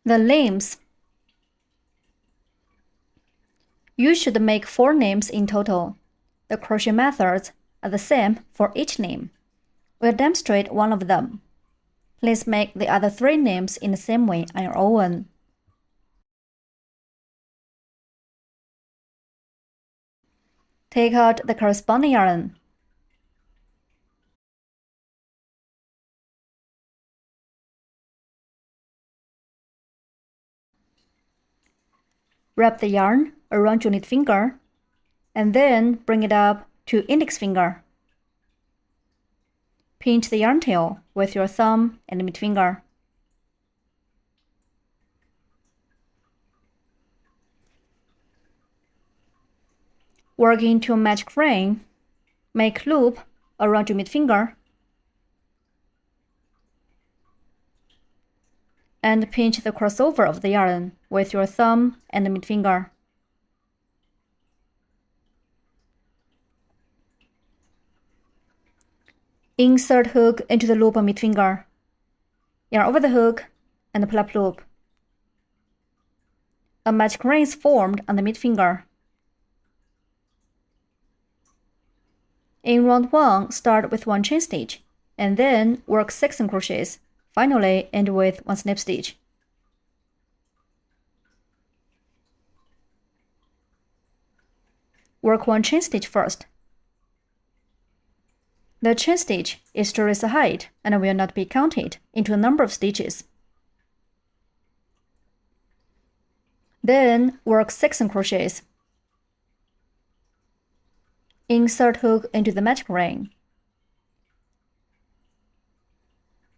The names. You should make 4 names in total. The crochet methods are the same for each name. We'll demonstrate one of them. Please make the other 3 names in the same way on your own. Take out the corresponding yarn. Wrap the yarn around your knit finger, and then bring it up to index finger. Pinch the yarn tail with your thumb and middle finger. Work into a magic ring. Make loop around your middle finger and pinch the crossover of the yarn with your thumb and middle finger. Insert hook into the loop on middle finger. Yarn over the hook and pull up loop. A magic ring is formed on the middle finger. In round 1, start with 1 chain stitch, and then work 6 single crochets. Finally, end with 1 slip stitch. Work 1 chain stitch first. The chain stitch is to raise the height and will not be counted into a number of stitches. Then work 6 single crochets. Insert hook into the magic ring.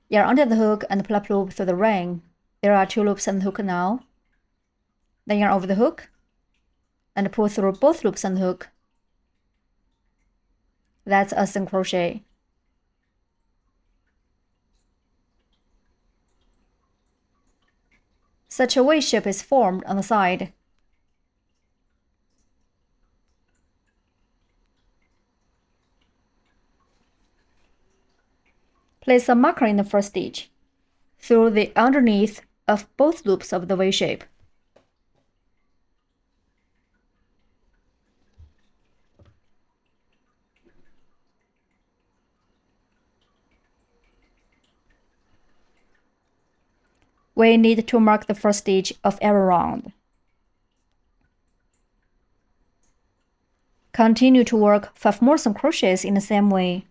Yarn under the hook and pull up loop through the ring. There are 2 loops on the hook now. Then yarn over the hook and pull through both loops on the hook. That's a single crochet. Such a V shape is formed on the side. Place a marker in the first stitch, through the underneath of both loops of the V shape. We need to mark the first stitch of every round. Continue to work 5 more single crochets in the same way.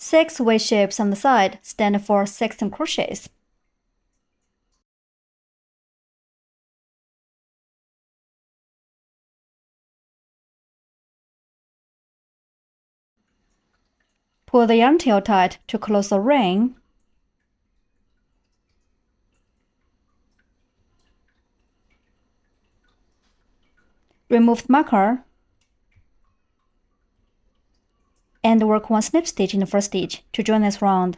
Six V shapes on the side stand for 6 single crochets. Pull the yarn tail tight to close the ring. Remove the marker and work 1 slip stitch in the first stitch to join this round.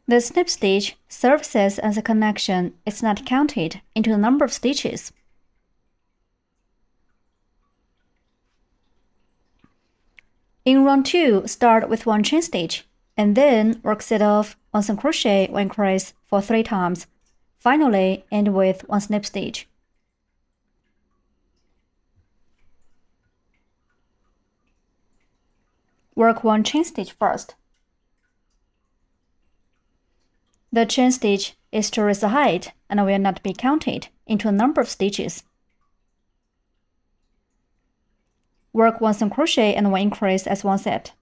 The slip stitch serves as a connection. It's not counted into the number of stitches. In round 2, start with 1 chain stitch, and then work set off 1 single crochet, 1 increase for 3 times. Finally, end with 1 slip stitch. Work one chain stitch first. The chain stitch is to raise the height and will not be counted into a number of stitches. Work one single crochet and one increase as one set.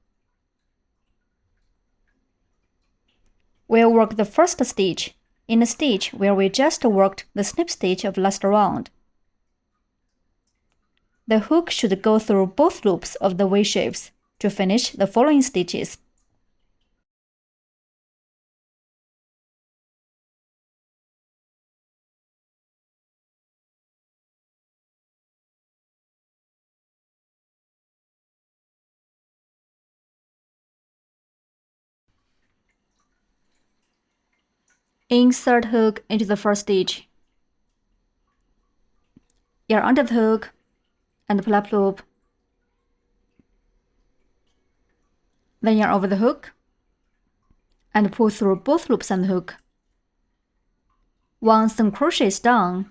We'll work the first stitch in the stitch where we just worked the snip stitch of last round. The hook should go through both loops of the V shapes to finish the following stitches. Insert hook into the first stitch. Yarn under the hook and pull up loop. Then yarn over the hook and pull through both loops on the hook. One single crochet is done.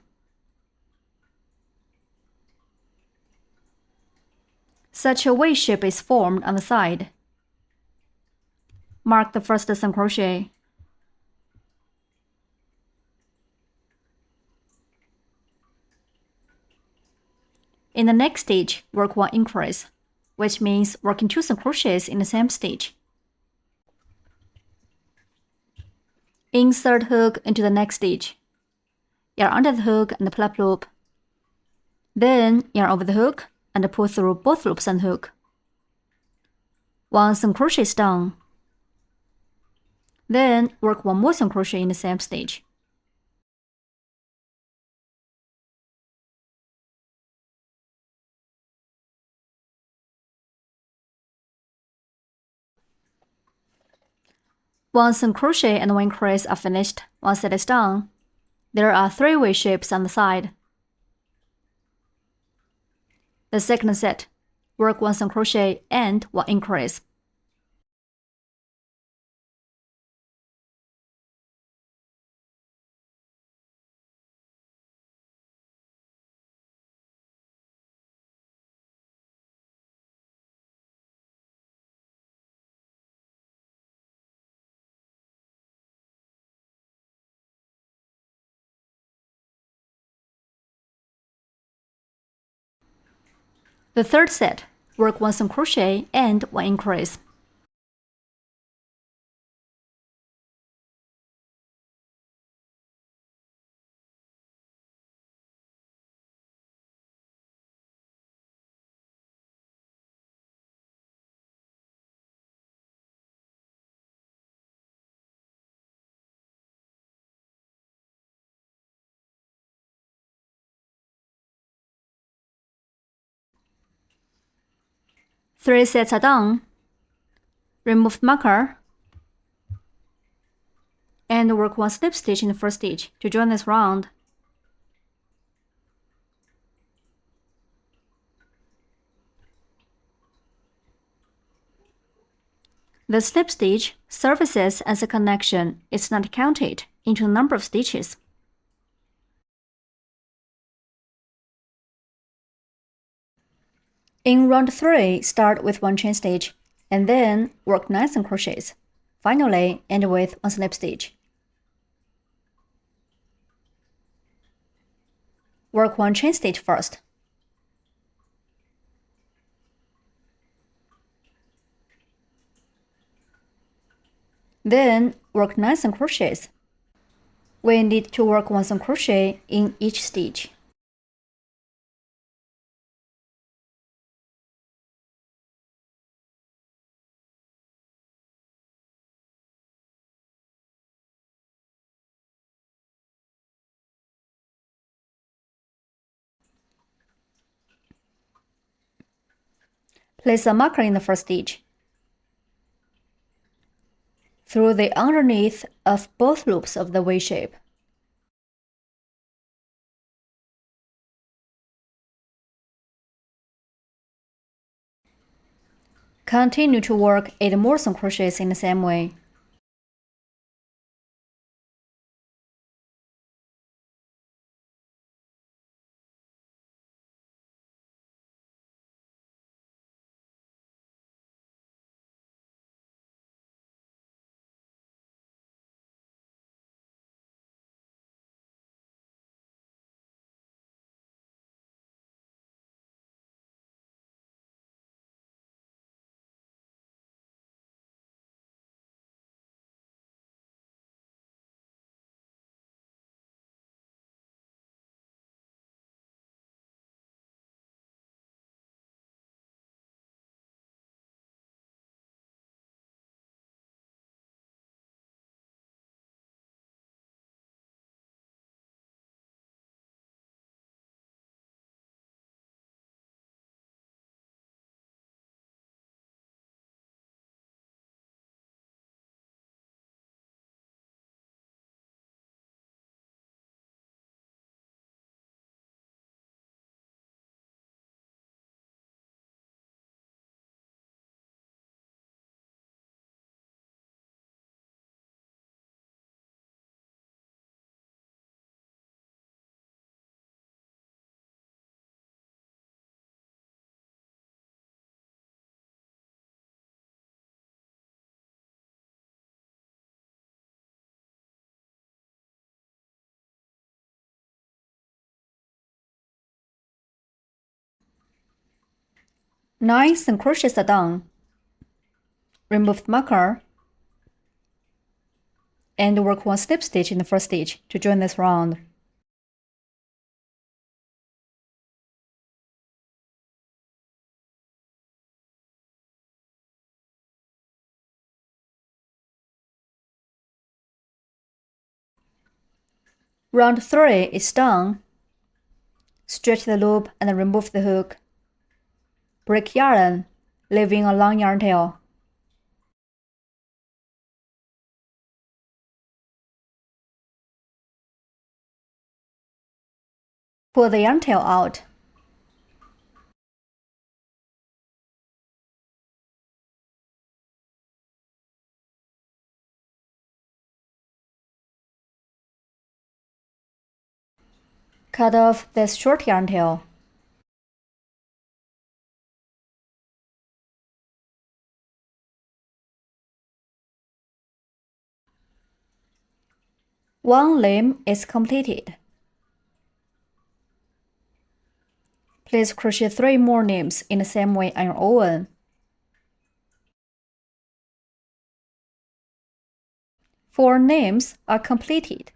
Such a V shape is formed on the side. Mark the first single crochet. In the next stitch, work one increase, which means working two single crochets in the same stitch. Insert hook into the next stitch. Yarn under the hook and pull up loop. Then yarn over the hook and pull through both loops on the hook. One single crochet is done. Then work one more single crochet in the same stitch. One single crochet and one increase are finished. One set is done. There are three V shapes on the side. The second set, work one single crochet and one increase. The third set, work one single crochet and one increase. Three sets are done. Remove the marker and work one slip stitch in the first stitch to join this round. The slip stitch serves as a connection. It's not counted into the number of stitches. In round 3, start with one chain stitch and then work 9 single crochets. Finally, end with one slip stitch. Work one chain stitch first. Then work 9 single crochets. We need to work one single crochet in each stitch. Place a marker in the first stitch. Through the underneath of both loops of the V shape. Continue to work 8 more single crochets in the same way. 9 single crochets are done. Remove the marker and work 1 slip stitch in the first stitch to join this round. Round 3 is done. Stretch the loop and remove the hook. Break yarn, leaving a long yarn tail. Pull the yarn tail out. Cut off this short yarn tail. One limb is completed. Please crochet 3 more limbs in the same way on your own. 4 limbs are completed.